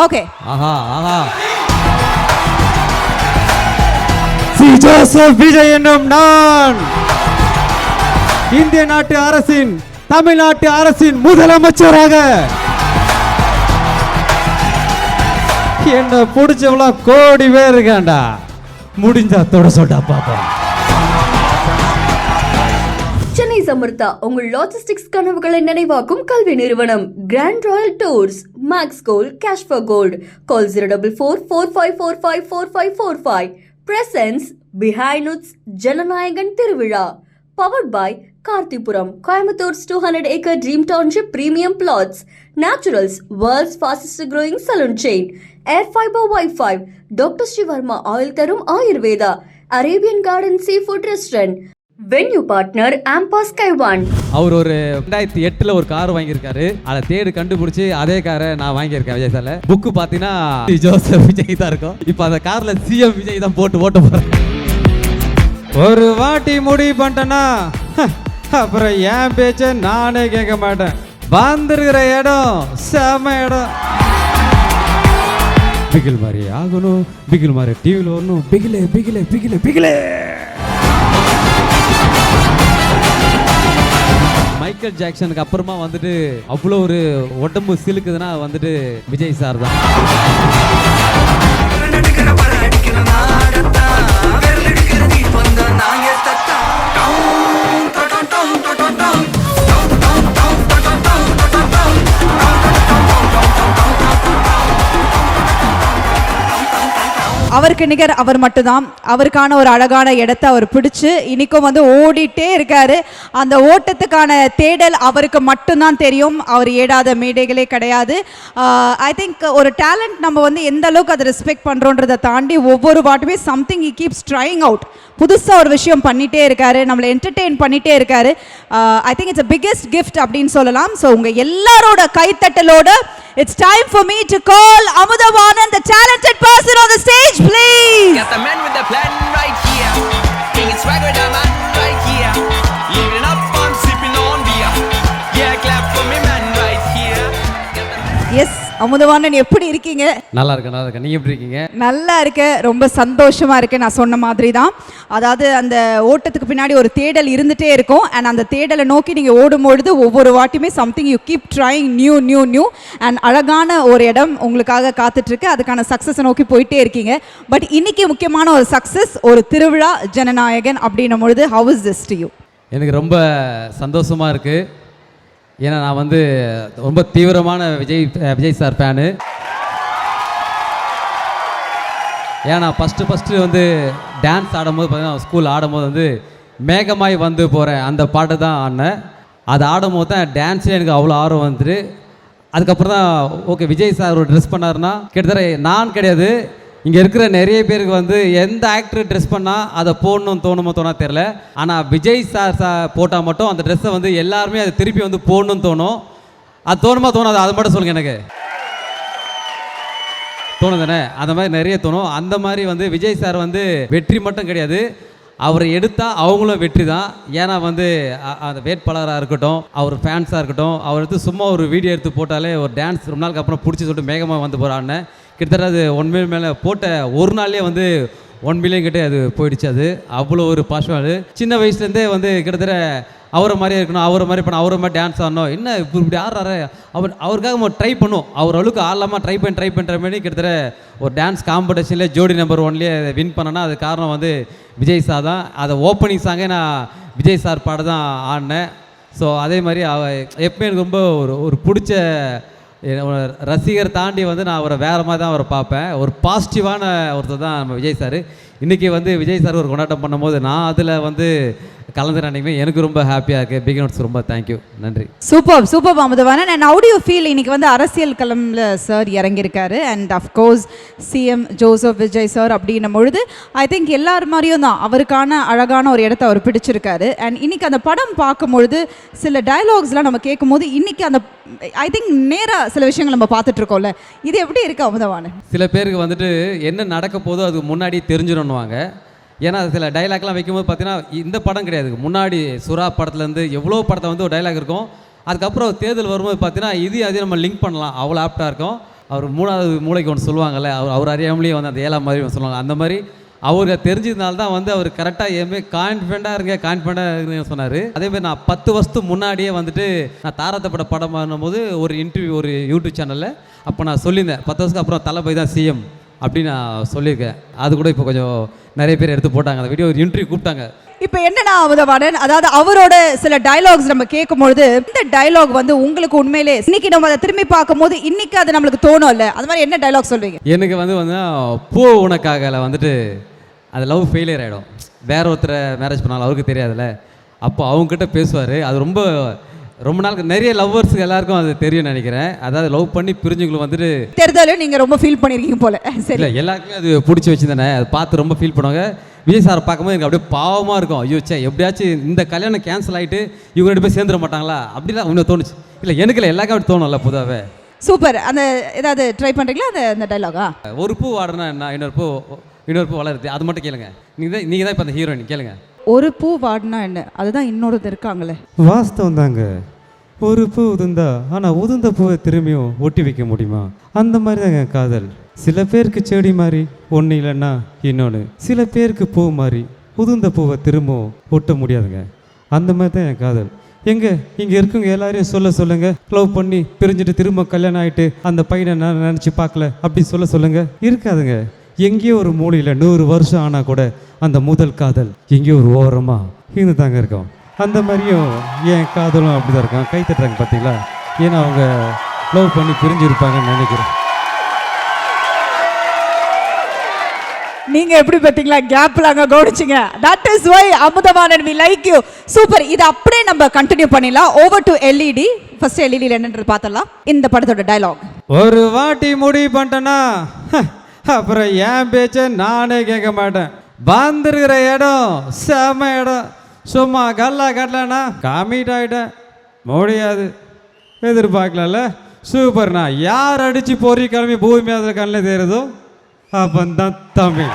Okay. ஆஹா ஆஹா. C Joseph Vijay என்னும் நான் இந்திய நாட்டு அரசின் தமிழ்நாட்டு அரசின் முதலமைச்சராக என்ன பிடிச்சவளா கோடி பேர் இருக்காண்டா. முடிஞ்சா தொட சொல்டா பாப்பா. சென்னை சமர்த்தா உங்கள் லாஜிஸ்டிக்ஸ் கனவுகளை நினைவாக்கும் கல்வி நிறுவனம் grand royal tours, max gold, cash for gold. Call 04445454545. Presents behind woods Jananayagan திருவிழா. Powered by Karthipuram, Coimbatore's 200-acre Dream Township Premium Plots. Naturals, world's fastest growing salon chain. Air Fiber Wi-Fi. Dr. Shivarma Oil Tarum Ayurveda. Arabian Garden Seafood Restaurant. Venue partner Ampa Sky One. அவர் ஒரு 2008ல் ஒரு car வாங்கியிருக்காரு. அதை தேடி கண்டுபிடிச்சி அதே காரை நான் வாங்கியிருக்கேன் விஜய் சார்ல. புக்கு பார்த்தீங்கன்னா ஜோசப் விஜய் தான் இருக்கும். இப்போ அந்த கார்ல சிஎம் விஜய் தான் போட்டு ஓட்ட போறேன். ஒரு வாட்டி முடிவு பண்ணிட்டேன்னா அப்புறம் என் பேச்ச நானே கேட்க மாட்டேன். வந்துருக்கிற இடம் செம இடம். பிகில் மாதிரி ஆகணும், பிகில் மாதிரி டிவியில் வரணும், பிகிலே பிகிலே பிகிலே பிகிலே. மைக்கேல் ஜாக்சனுக்கு அப்புறமா வந்துட்டு அவ்வளோ ஒரு உடம்பு சிலுக்குதுன்னா வந்துட்டு விஜய் சார் தான். அவருக்கு நிகர் அவர் மட்டும்தான். அவருக்கான ஒரு அழகான இடத்தை அவர் பிடிச்சு இன்னைக்கும் வந்து ஓடிட்டே இருக்காரு. அந்த ஓட்டத்துக்கான தேடல் அவருக்கு மட்டும்தான் தெரியும். அவர் ஏடாத மேடைகளே கிடையாது. ஐ திங்க் ஒரு டேலண்ட் நம்ம வந்து எந்த அளவுக்கு அதை ரெஸ்பெக்ட் பண்ணுறோன்றதை தாண்டி ஒவ்வொரு வாட்டுமே something he keeps trying out. புதுசாக ஒரு விஷயம் பண்ணிகிட்டே இருக்காரு, நம்மளை என்டர்டெயின் பண்ணிகிட்டே இருக்காரு. I think it's a biggest gift அப்படின்னு சொல்லலாம். ஸோ உங்கள் எல்லாரோட கைத்தட்டலோட it's time for me to call Amudavanan, the talented person on the stage, please. Got the man with the plan right here. King is swagger the man right here. Living up on sipping on beer. Yeah, clap for me man right here. Yes Amudhavanan, எப்படி இருக்கீங்க? நல்லா இருக்கேன். நீங்க எப்படி இருக்கீங்க? நல்லா இருக்கேன், ரொம்ப சந்தோஷமா இருக்கேன். நான் சொன்ன மாதிரி தான், அதாவது அந்த ஓட்டத்துக்கு பின்னாடி ஒரு தேடல் இருந்துகிட்டே இருக்கும். அண்ட் அந்த தேடலை நோக்கி நீங்கள் ஓடும்பொழுது ஒவ்வொரு வாட்டியுமே something you keep trying new and அழகான ஒரு இடம் உங்களுக்காக காத்துட்ருக்கு. அதுக்கான சக்ஸஸை நோக்கி போயிட்டே இருக்கீங்க. பட் இன்னைக்கு முக்கியமான ஒரு சக்ஸஸ், ஒரு திருவிழா ஜனநாயகன் அப்படின்னும் பொழுது how is this to you? எனக்கு ரொம்ப சந்தோஷமாக இருக்குது. ஏன்னா நான் வந்து ரொம்ப தீவிரமான விஜய் சார் ஃபேனு. ஏன்னா ஃபஸ்ட்டு வந்து டான்ஸ் ஆடும்போது பார்த்தீங்கன்னா ஸ்கூல் ஆடும்போது வந்து மேகமாய் வந்து போகிறேன் அந்த பாட்டு தான் ஆடினேன். அது ஆடும்போது தான் டான்ஸில் எனக்கு அவ்வளோ ஆர்வம் வந்துட்டு அதுக்கப்புறம் தான் ஓகே விஜய் சார் ஒரு ட்ரெஸ் பண்ணாருன்னா கிட்டத்தட்ட நான் கிடையாது, இங்கே இருக்கிற நிறைய பேருக்கு வந்து எந்த ஆக்டர் ட்ரெஸ் பண்ணால் அதை போடணும்னு தோணா தெரில. ஆனால் விஜய் சார் போட்டால் மட்டும் அந்த ட்ரெஸ்ஸை வந்து எல்லாருமே அதை திருப்பி வந்து போடணும்னு தோணும். அது தோணாது? அது மட்டும் சொல்லுங்கள். எனக்கு தோணும் தானே? அந்த மாதிரி நிறைய தோணும். அந்த மாதிரி வந்து விஜய் சார் வந்து வெற்றி மட்டும் கிடையாது, அவரை எடுத்தால் அவங்களும் வெற்றி தான். ஏன்னா வந்து அந்த வேட்பாளராக இருக்கட்டும், அவர் ஃபேன்ஸாக இருக்கட்டும், அவர் எடுத்து சும்மா ஒரு வீடியோ எடுத்து போட்டாலே ஒரு டான்ஸ் ரொம்ப நாளுக்கு அப்புறம் பிடிச்சி சொல்லிட்டு மேகமாக வந்து போகிறான்னு கிட்டத்தட்ட அது 1 மில்லியன் மேலே போட்ட ஒரு நாள்லேயே வந்து 1 மில்லியன் கிட்டே அது போயிடுச்சு. அது அவ்வளோ ஒரு பாஷம். சின்ன வயசுலேருந்தே வந்து கிட்டத்தட்ட அவரை மாதிரியே இருக்கணும், அவரை மாதிரி பண்ண, அவரை மாதிரி டான்ஸ் ஆடணும், என்ன இப்படி ஆடுறாரு அவருக்காக நம்ம ட்ரை பண்ணுவோம். அவர் அளவுக்கு ஆடலாமா ட்ரை பண்ணி கிட்டத்தட்ட ஒரு டான்ஸ் காம்படிஷன்லேயே ஜோடி நம்பர் 1லேயே வின் பண்ணேன்னா அது காரணம் வந்து விஜய் சார் தான். அதை ஓப்பனிங் சாங்கே நான் விஜய் சார் பாட தான் ஆடினேன். ஸோ அதே மாதிரி எப்பவுமே எனக்கு ரொம்ப ஒரு பிடிச்ச ரசிகர் தாண்டி வந்து நான் அவரை வேறு மாதிரி தான் அவரை பார்ப்பேன். ஒரு பாசிட்டிவான ஒருத்தர் தான் நம்ம விஜய் சார். இன்றைக்கி வந்து விஜய் சார் ஒரு கொண்டாட்டம் பண்ணும்போது நான் அதில் வந்து கலந்து நினைக்குமே எனக்கு ரொம்ப ஹாப்பியாக இருக்குது. பிக் நோட்ஸ் ரொம்ப தேங்க்யூ, நன்றி. Super Amudhavanan. And how do you feel? இன்னைக்கு வந்து அரசியல் களமில் சார் இறங்கியிருக்காரு. And of course CM Joseph Vijay sir அப்படின்னும் பொழுது ஐ திங்க் எல்லார் மாதிரியும் தான் அவருக்கான அழகான ஒரு இடத்த அவர் பிடிச்சிருக்காரு. அண்ட் இன்னைக்கு அந்த படம் பார்க்கும்பொழுது சில டயலாக்ஸ்லாம் நம்ம கேட்கும்போது இன்னைக்கு அந்த ஐ திங்க் நேராக சில விஷயங்கள் நம்ம பார்த்துட்ருக்கோம்ல, இது எப்படி இருக்குது அமுதவாணன்? சில பேருக்கு வந்துட்டு என்ன நடக்க போதோ அதுக்கு முன்னாடி தெரிஞ்சிடணுவாங்க. ஏன்னா சில டைலாக்லாம் வைக்கும்போது பார்த்தீங்கன்னா இந்த படம் கிடையாது, முன்னாடி சுறா படத்துலேருந்து எவ்வளோ படத்தை வந்து ஒரு டைலாக் இருக்கும். அதுக்கப்புறம் தேர்தல் வரும்போது பார்த்தீங்கன்னா இது நம்ம லிங்க் பண்ணலாம், அவ்வளோ ஆப்டாக இருக்கும். அவர் 3வது மூளைக்கு ஒன்று சொல்லுவாங்கல்ல, அவர் அறியாமலேயே வந்து அந்த 7ஆம் மாதிரி ஒன்று சொல்லுவாங்க. அந்த மாதிரி அவருக்கு தெரிஞ்சதுனால தான் வந்து அவர் கரெக்டாக எதுவுமே கான்ஃபிடென்ட்டாக இருங்க சொன்னார். அதேமாதிரி நான் 10 வருஷத்துக்கு முன்னாடியே வந்துட்டு நான் தாரத்தப்பட படம் பண்ணும்போது ஒரு இன்டர்வியூ ஒரு யூடியூப் சேனலில் அப்போ நான் சொல்லியிருந்தேன் 10 வருஷத்துக்கு அப்புறம் தளபதி தான் சிஎம் அப்படின்னு நான் சொல்லியிருக்கேன். அது கூட இப்போ கொஞ்சம் நிறைய பேர் எடுத்து போட்டாங்க. அந்த வீடியோ ஒரு இன்டர்வியூ கூப்பிட்டாங்க. இப்போ என்னன்னா அமுதவாணன், அதாவது அவரோட சில டயலாக்ஸ் நம்ம கேட்கும்பொழுது இந்த டயலாக் வந்து உங்களுக்கு உண்மையிலே இன்னைக்கு நம்ம அதை திரும்பி பார்க்கும்போது இன்னைக்கு அது நம்மளுக்கு தோணும்ல, அது மாதிரி என்ன டயலாக் சொல்வீங்க? எனக்கு வந்து பூ உனக்காகல வந்துட்டு அது லவ் ஃபெயிலியர் ஆகிடும். வேற ஒருத்தரை மேரேஜ் பண்ணாலும் அவருக்கு தெரியாதுல்ல. அப்போ அவங்ககிட்ட பேசுவார். அது ரொம்ப நாளுக்கு நிறைய லவ்வர்ஸுக்கு எல்லாருக்கும் அது தெரியும் நினைக்கிறேன். அதாவது லவ் பண்ணி பிரிஞ்சுங்களுக்கு வந்துட்டு தெரிந்தாலும் நீங்கள் ரொம்ப ஃபீல் பண்ணியிருக்கீங்க போல. சரி, இல்லை எல்லாருக்குமே அது பிடிச்சி வச்சுருந்தானே, அது பார்த்து ரொம்ப ஃபீல் பண்ணுவாங்க. விஜய் சாரை பார்க்கும்போது எனக்கு அப்படியே பாவமாக இருக்கும். ஐயோ சே, எப்படியாச்சும் இந்த கல்யாணம் கேன்சல் ஆகிட்டு இவங்க 2 பேர் சேர்ந்துட மாட்டாங்களா அப்படிலாம் இன்னும் தோணுச்சு. இல்லை எனக்கு இல்லை, எல்லாருக்கும் அப்படி தோணும்ல பொதுவாகவே. சூப்பர். அந்த ஏதாவது ட்ரை பண்ணுறீங்களா அந்த டயலாகா? ஒரு பூ வாடுனா என்ன, இன்னொரு பூ வளருது, அது மட்டும் கேளுங்க. நீங்கள் தான் இப்போ அந்த ஹீரோயின் கேளுங்க. ஒரு பூ வாடினா என்ன, அதுதான் இன்னொருத்தர் இருக்காங்களே. வாஸ்தவம் தாங்க. ஒரு பூ உதிர்ந்தா ஆனால் உதிர்ந்த பூவை திரும்பியும் ஒட்டி வைக்க முடியுமா? அந்த மாதிரி தாங்க காதல். சில பேருக்கு செடி மாதிரி ஒன்று இல்லைன்னா இன்னொன்று, சில பேருக்கு பூ மாதிரி உதிர்ந்த பூவை திரும்பவும் ஒட்ட முடியாதுங்க. அந்த மாதிரி தான் என் காதல். இங்கே இருக்கவங்க எல்லாரையும் சொல்லுங்க, லவ் பண்ணி பிரிஞ்சுட்டு திரும்ப கல்யாணம் ஆகிட்டு அந்த பையனை நான் நினச்சி பார்க்கல அப்படி சொல்லுங்க. இருக்காதுங்க. எங்கேயோ ஒரு மூலையில் 100 வருஷம் ஆனால் கூட அந்த முதல் காதல் எங்கேயோ ஒரு ஓரமாக இருந்து தாங்க இருக்கோம். அந்த மாதிரியும் என் காதலும் அப்படி தான் இருக்கான். கை தட்டுறாங்க பார்த்தீங்களா? ஏன்னா அவங்க லவ் பண்ணி பிரிஞ்சிருப்பாங்கன்னு நினைக்கிறேன். நீங்க எப்படி பார்த்தீங்களா, கேப்ல அங்க கவனிச்சிங்க. That is why Amudhavanan we like you. Super. இது அப்படியே நம்ம கண்டினியூ பண்ணிடலாம். Over to LED. ஃபர்ஸ்ட் எல்இடியில் என்னன்றது பார்த்தலாம். இந்த படத்தோட டயலாக். ஒரு வாட்டி முடிவு பண்ணிட்டேன்னா அப்புறம் என் பேச்சை நானே கேட்க மாட்டேன். வந்துருக்கிற இடம் செம இடம். சும்மா கட்டலன்னா காமிட் ஆகிட்டேன். முடியாது, எதிர்பார்க்கல. சூப்பர்ண்ணா. யார் அடித்து பொறி கிளம்பி பூமி அதில் கண்ணில் தெரியுதோ அப்பந்தான் தமிழ்.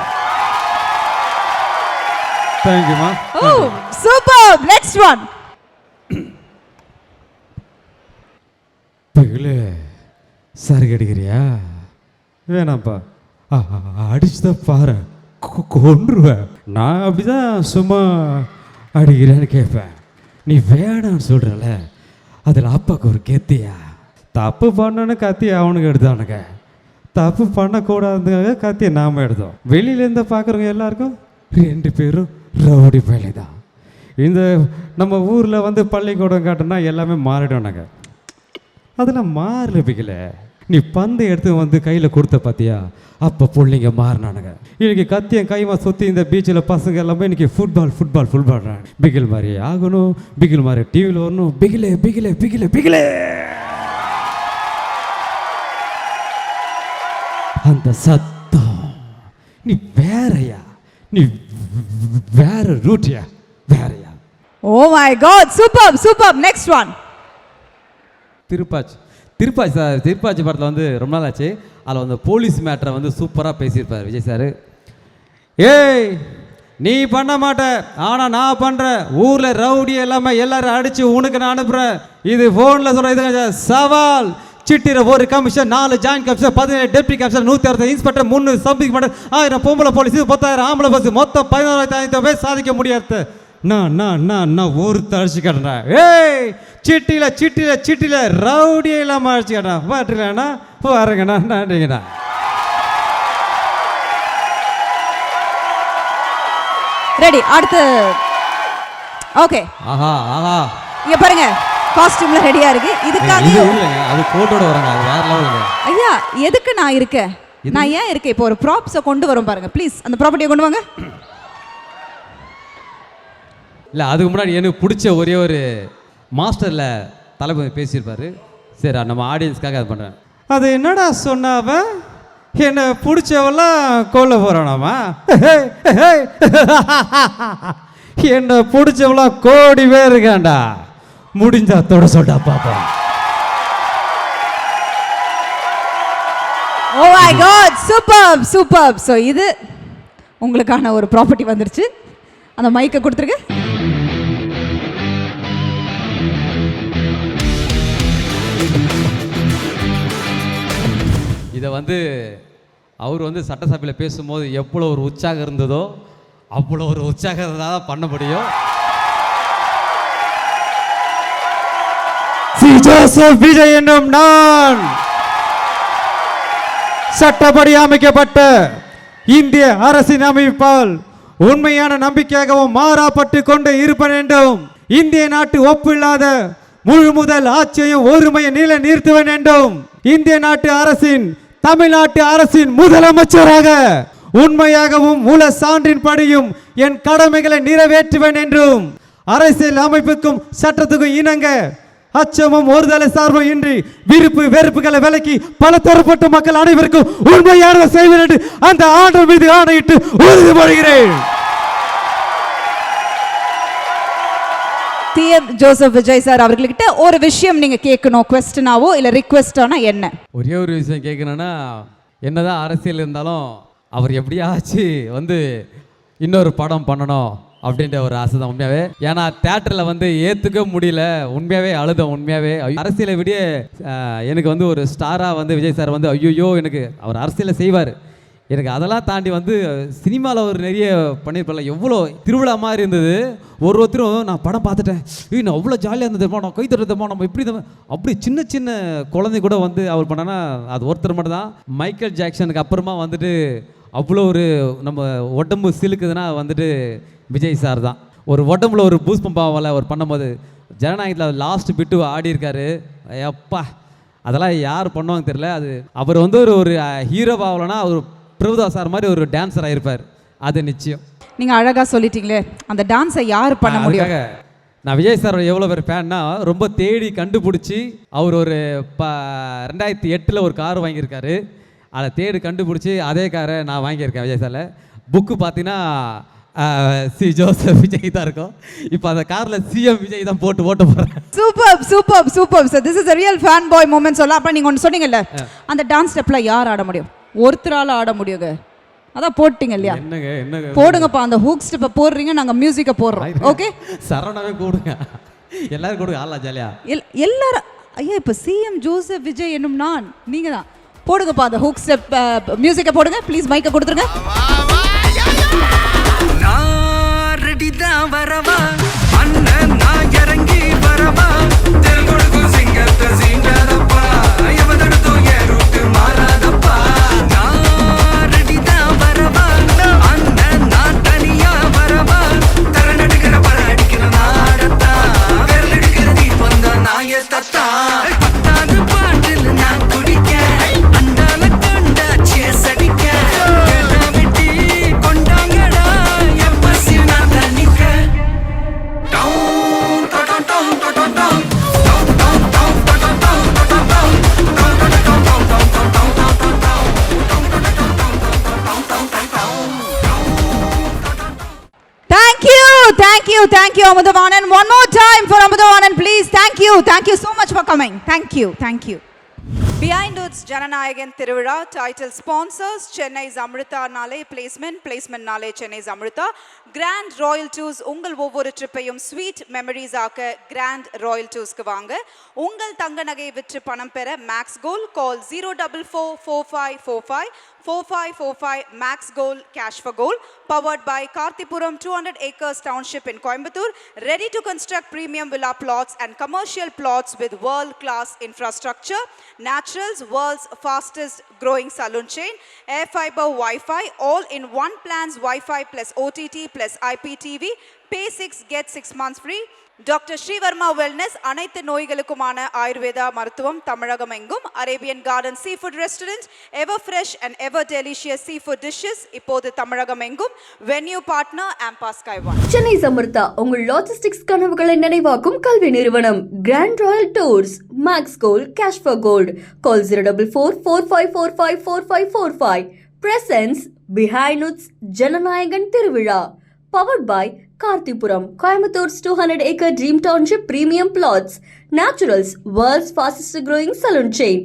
தேங்க்யூமா. Oh super. Next one. பிகிலே சரி அடிக்கிறியா? வேணாம்ப்பா, அடிச்சுதான் பாரு, கொன்றுவேன். நான் அப்படிதான் சும்மா அடிக்கிறேன்னு கேட்பேன். நீ வேணான்னு சொல்கிறல, அதில் அப்பாவுக்கு ஒரு கெத்தியா? தப்பு பண்ணோன்னு கத்தி அவனுக்கு எடுத்தானுங்க, தப்பு பண்ணக்கூடாதுக்காக கத்தியை நாம் எடுத்தோம். வெளியிலேருந்து பார்க்குறவங்க எல்லாருக்கும் 2 பேரும் ரவுடி பயிலை தான். இந்த நம்ம ஊரில் வந்து பள்ளிக்கூடம் காட்டினா எல்லாமே மாறிடுவானுங்க. அதெல்லாம் மாறல பிகில. நீ பந்து எடுத்து வந்து கையில் கொடுத்த பார்த்தியா, அப்போ பிள்ளைங்க மாறினானுங்க. இன்னைக்கு கத்தியம் கைமா சுற்றி இந்த பீச்சில் பசங்க எல்லாமே இன்னைக்கு ஃபுட்பால் பிகில் மாதிரி ஆகணும், பிகில் மாதிரி டிவியில் வரணும். பிகிலே அந்த சத்தம். நீ வேறையா? நீ வேற ரூட்டியா? வேறையா? Oh my god. Super. Next one. Thiruppachi sir. Thiruppachi படத்தில் வந்து ரொம்ப நாள் ஆச்சு. அதில் வந்து போலீஸ் மேட்டரை வந்து சூப்பராக பேசியிருப்பார் விஜய் சார். ஏய், நீ பண்ண மாட்ட, ஆனால் நான் பண்ணுறேன். ஊரில் ரவுடி எல்லாரும் அடித்து உனக்கு நான் அனுப்புகிறேன். இது ஃபோனில் சொல்கிற இது சவால். சிட்டிர ஒரு commission, 4 joint commission, 17 deputy commission, 160 inspector, 300 sub inspector, 1000 பொம்பளை போலீஸ், 10,000 ஆம்பளை பஸ், மொத்தம் 11,500 பேர் சாதிக்க முடியாது. நான் ஒருத்தர் அடிச்சு கட்டுறேன். ஏய், சிட்டில ரவுடியே இல்லாமல் அடிச்சு கட்டுறேன். பாட்டுலண்ணா வரங்கண்ணா, நன்றிங்கண்ணா. ரெடி. அடுத்து. ஓகே. ஆஹா இங்க பாருங்க, காஸ்டியூம்ல ரெடியா இருக்கு. இதுக்காக இல்லைங்க, அது கோட்டோட வராங்க. அது வேற லெவலுங்க. ஐயா, எதுக்கு நான் இருக்கேன்? நான் ஏன் இருக்கேன்? இப்போ ஒரு ப்ராப்ஸை கொண்டு வரும் பாருங்க ப்ளீஸ். அந்த ப்ராப்பர்ட்டியை கொண்டு வாங்க. இல்லை, அதுக்கு முன்னாடி எனக்கு பிடிச்ச ஒரே ஒரு மாஸ்டரில் தளபதி பேசியிருப்பார். சரி, நம்ம ஆடியன்ஸ்க்காக அது பண்ணுறேன். அது என்னடா சொன்னாவ? என்னை பிடிச்சவெல்லாம் கொல்ல போகிறானாமா? என்னை பிடிச்சவெல்லாம் கோடி பேர் இருக்காண்டா. முடிஞ்சா தொட சொல்லிட்டா பாப்பா. Oh my god. Super. So இது உங்களுக்கான ஒரு ப்ராப்பர்ட்டி வந்துருச்சு. அந்த மைக்கை கொடுத்துருங்க. இதை வந்து அவர் வந்து சட்டசபையில் பேசும்போது எவ்வளோ ஒரு உற்சாகம் இருந்ததோ அவ்வளோ ஒரு உற்சாகத்தை தான் பண்ண முடியும். சி ஜோசப் விஜய் என்னும் நான் சட்டப்படி அமைக்கப்பட்ட இந்திய அரசின் அமைப்பால் உண்மையான நம்பிக்கையாகவும் மாறாப்பட்டு கொண்டு இருப்பேன் என்றும் இந்திய நாட்டு ஒப்பில்லாத முழு முதல் ஆட்சியையும் ஒருமையை நிலை நிறுத்துவேன் என்றும் இந்திய நாட்டு அரசின் தமிழ்நாட்டு அரசின் முதலமைச்சராக உண்மையாகவும் உல சான்றின்படியும் என் கடமைகளை நிறைவேற்றுவேன் என்றும் அரசியல் அமைப்புக்கும் சட்டத்துக்கும் இணங்க அச்சமும் ஒருதலை சார்பும் இன்றி விருப்பு வெறுப்புகளை விலக்கி பல தரப்பட்ட மக்கள் அனைவருக்கும் உண்மையானதை செய்வேன் என்று அந்த ஆண்டவர் மீது ஆணையிட்டு உறுதிமொழிகிறேன். சிஎம் ஜோசப் விஜய் சார் அவர்கள்கிட்ட ஒரு விஷயம் நீங்க கேட்கணும், குவெஸ்டனாவோ இல்ல ரிக்வெஸ்டானா என்ன? ஒரே ஒரு விஷயம் கேட்கணுன்னா, என்னதான் அரசியல் இருந்தாலும் அவர் எப்படியாச்சு வந்து இன்னொரு படம் பண்ணணும் அப்படின்ற ஒரு ஆசை தான் உண்மையாகவே. ஏன்னா தேட்டரில் வந்து ஏற்றுக்க முடியல, உண்மையாகவே அழுதம். உண்மையாகவே அரசியலை விட எனக்கு வந்து ஒரு ஸ்டாராக வந்து விஜய் சார் வந்து ஐயோ எனக்கு அவர் அரசியலை செய்வார். எனக்கு அதெல்லாம் தாண்டி வந்து சினிமாவில் ஒரு நிறைய பண்ணியிருப்பல, எவ்வளோ திருவிழா மாதிரி இருந்தது. ஒருத்தரும் நான் படம் பார்த்துட்டேன், நான் அவ்வளோ ஜாலியாக இருந்ததுமா, நான் கை தட்டுறதுமா, நம்ம இப்படி அப்படி சின்ன சின்ன குழந்தை கூட வந்து அவர் பண்ணனா அது ஒருத்தர் மட்டும் தான். மைக்கேல் ஜாக்சனுக்கு அப்புறமா வந்துட்டு அவ்வளோ ஒரு நம்ம உடம்பு சிலுக்குதுன்னா வந்துட்டு விஜய் சார் தான். ஒரு உடம்புல ஒரு பூஸ் பம்பாவில் அவர் பண்ணும்போது ஜனநாயகத்தில் லாஸ்ட் பிட்டு ஆடி இருக்காரு. எப்பா அதெல்லாம் யார் பண்ணுவாங்க தெரியல. அது அவர் வந்து ஒரு ஹீரோவாகலன்னா அவர் பிரபுதாஸ் சார் மாதிரி ஒரு டான்ஸர் ஆகிருப்பார், அது நிச்சயம். நீங்க அழகா சொல்லிட்டீங்களே, அந்த டான்ஸை யார் பண்ண முடியும்? நான் விஜய் சார் எவ்வளோ பேர் ஃபேன்னா, ரொம்ப தேடி கண்டுபிடிச்சி அவர் ஒரு 2008 ஒரு கார் வாங்கியிருக்காரு. அதை தேடி கண்டுபிடிச்சி அதே காரை நான் வாங்கியிருக்கேன் விஜய் சாரில். புக்கு பார்த்தீங்கன்னா சி ஜோசப் விஜய் தான் இருக்கும். இப்போ அந்த காரில் சிஎம் விஜய் தான் போட்டு ஓட்ட போகிறேன். Super super super sir, this is a real fan boy moment சொல்ல. அப்போ நீங்கள் ஒன்று சொன்னீங்கல்ல, அந்த டான்ஸ் ஸ்டெப்பில் யார் ஆட முடியும்? ஒருத்தரால் ஆட முடியுங்க. அதான் போட்டிங்க இல்லையா? என்னங்க போடுங்கப்பா, அந்த ஹூக் ஸ்டெப்பை போடுறீங்க, நாங்கள் மியூசிக்கை போடுறோம். ஓகே, சரணமே கூடுங்க, எல்லாரும் கூடுங்க, ஆளா ஜாலியா எல்லாரும். ஐயா இப்போ சிஎம் ஜோசப் விஜய் என்னும் நான், நீங்கள் தான் போடுங்கப்பா அந்த ஹூக் ஸ்டெப் மியூசிக்கை போடுங்க ப்ளீஸ். மைக்கை கொடுத்துருங்க. நான் ரெடி தான் வரவா அண்ணன், நான் இறங்கி வரவா தெல் கொடுக்கும் சிங்கத்தை சீண்டாதப்பா, எவதடுத்தும் என் ரூட்டு மாறாதப்பா. நான் ரெடி தான் வரவா அண்ணன், நான் தனியா வரவா தரன் எடுக்கிற படம் அடிக்கிற நாடத்தா, விரல் எடுக்கிற தீபம் தான் நாய தத்தா. பத்தாவது பாட்டில் நான் குடிக்க அண்டால கண்டா சேஸ் அடிக்க வெட்டி கொண்டாங்கடா என் பசி நான் தண்ணிக்க. Thank you Amudavanan. One more time for Amudavanan please. Thank you so much for coming. Thank you. Behind Woods Jananayagan Tiruvizha. Title sponsors Chennai's Amrita Nale Placement Nale Chennai's Amrita. Grand Royal Tours உங்கள் ஒவ்வொரு ட்ரிப்பையும் sweet memories ஆக்க Grand Royal Toursக்கு வாங்க. உங்கள் தங்க நகை விற்று பணம் பெற Max Gold. Call 04445454545 Max Gold Cash for Gold. Powered by Karthipuram 200 acres township in Coimbatore. Ready to construct premium villa plots and commercial plots with world-class infrastructure. Naturals, world's fastest growing saloon chain. Air fiber Wi-Fi, all in one plans Wi-Fi plus OTT plus IPTV. Pay 6, get 6 months free. Dr. Srivarma Wellness, அனைத்து நோய்களுக்குமான ஆயுர்வேதா மருத்துவம் தமிழகம் எங்கும். Arabian garden seafood restaurant, ever fresh and ever delicious seafood dishes இப்போது தமிழகம் எங்கும். Venue partner Ampa Skywalk. Chennai Samartha உங்கள் logistics கனவுகளை நினைவாக்கும் கல்வி நிறுவனம் grand royal tours. Max gold cash for gold. Call 04445454545. Presents Behind Woods Jananayagan Tiruvizha. Powered by Karthipuram, Coimbatore 200 acre Dream Township Premium Plots. Naturals, world's fastest growing saloon chain.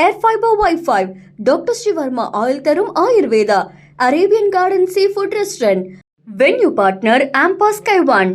Air fiber Wi-Fi. Dr. Srivarma Oil Tarum Ayurveda. Arabian Garden Seafood Restaurant. Venue partner Ampa Sky One.